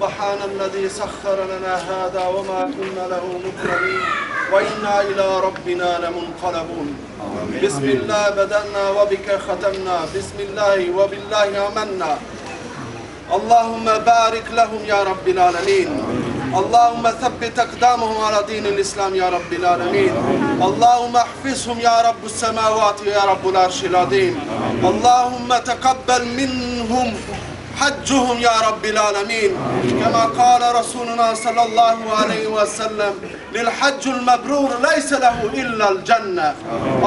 سبحان الذي سخر لنا هذا وما كنا له مقرنين وإنا إلى ربنا لمنقلبون. بسم الله بدأنا وبك ختمنا، بسم الله وبالله آمنا. اللهم بارك لهم يا رب العالمين. اللهم ثبت أقدامهم على دين الإسلام يا رب العالمين. اللهم احفظهم يا رب السماوات يا رب العرش العظيم. اللهم تقبل منهم حجهم يا رب العالمين، كما قال رسولنا صلى الله عليه وسلم: للحج المبرور ليس له إلا الجنة.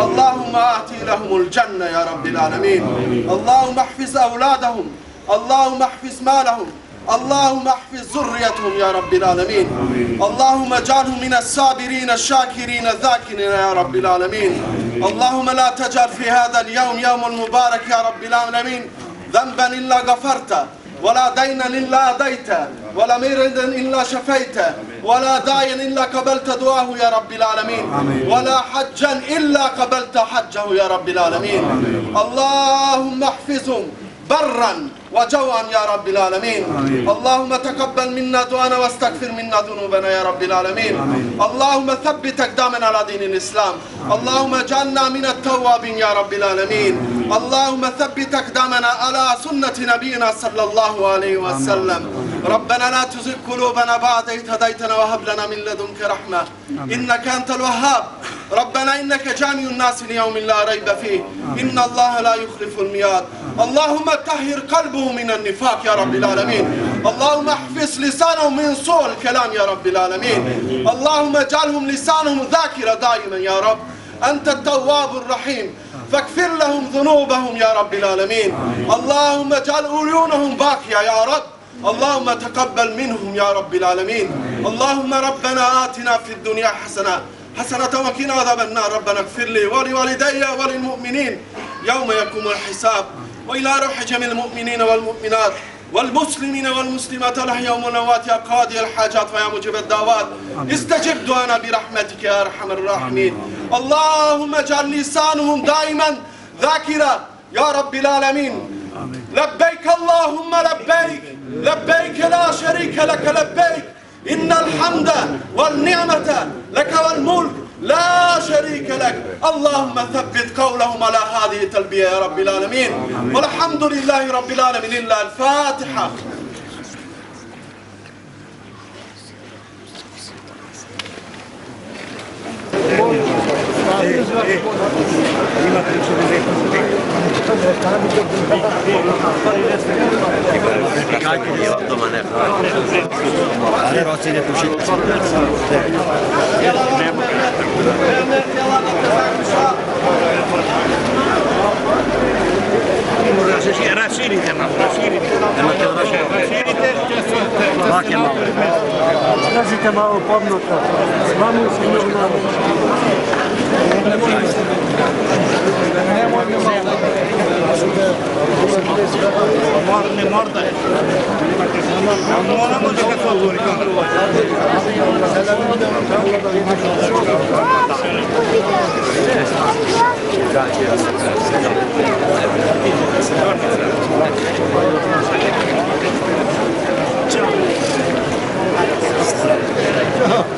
اللهم آتي لهم الجنة يا رب العالمين. اللهم احفظ أولادهم، اللهم احفظ مالهم، اللهم احفظ ذريتهم يا رب العالمين. اللهم اجعلهم من الصابرين الشاكرين الذاكرين يا رب العالمين. اللهم لا تجعل في هذا اليوم يوم المبارك يا رب العالمين ذنبا إلا غفرته، ولا دينا إلا أديته، ولا مريضا إلا شفيته، ولا داعيا إلا قبلت دعاه يا رب العالمين، ولا حجا إلا قبلت حجه يا رب العالمين. اللهم احفظهم برا وجوعا يا رب العالمين. اللهم تقبل منا دعانا واستغفر منا ذنوبنا يا رب العالمين. اللهم ثبت أقدامنا على دين الإسلام. اللهم اجعلنا من التوابين يا رب العالمين. اللهم ثبت أقدامنا على سنة نبينا صلى الله عليه وسلم. ربنا لا تزغ قلوبنا بعد إذ هديتنا وهب لنا من لدنك رحمة إنك أنت الوهاب. ربنا إنك جامع الناس ليوم لا ريب فيه إن الله لا يخلف الميعاد. اللهم طهر قلبه من النفاق يا رب العالمين. اللهم احفظ لسانهم من سوء الكلام يا رب العالمين. اللهم اجعلهم لسانهم ذاكرة دائما يا رب. أنت التواب الرحيم فاغفر لهم ذنوبهم يا رب العالمين. اللهم اجعل عيونهم باقية يا رب. اللهم تقبل منهم يا رب العالمين. اللهم ربنا آتنا في الدنيا حسنة وقنا عذاب النار. ربنا اغفر لي ولوالدي وللمؤمنين يوم يقوم الحساب، وإلى روح جميع المؤمنين والمؤمنات والمسلمين والمسلمات الأحياء والأموات يا قاضي الحاجات ويا مجيب الدعوات استجب دعانا برحمتك يا أرحم الراحمين. اللهم اجعل لسانهم دائما ذاكرة يا رب العالمين. لبيك اللهم لبيك، لبيك لا شريك لك لبيك، إن الحمد والنعمة لك والملك لا شريك لك. اللهم ثبت قولهم على هذه التلبية يا رب العالمين. والحمد لله رب العالمين. إلا الفاتحة. Skazite malo podnota. S vama u sigurno. Ne morda je. Moramo da ga to otvori. Ciao.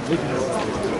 Gracias.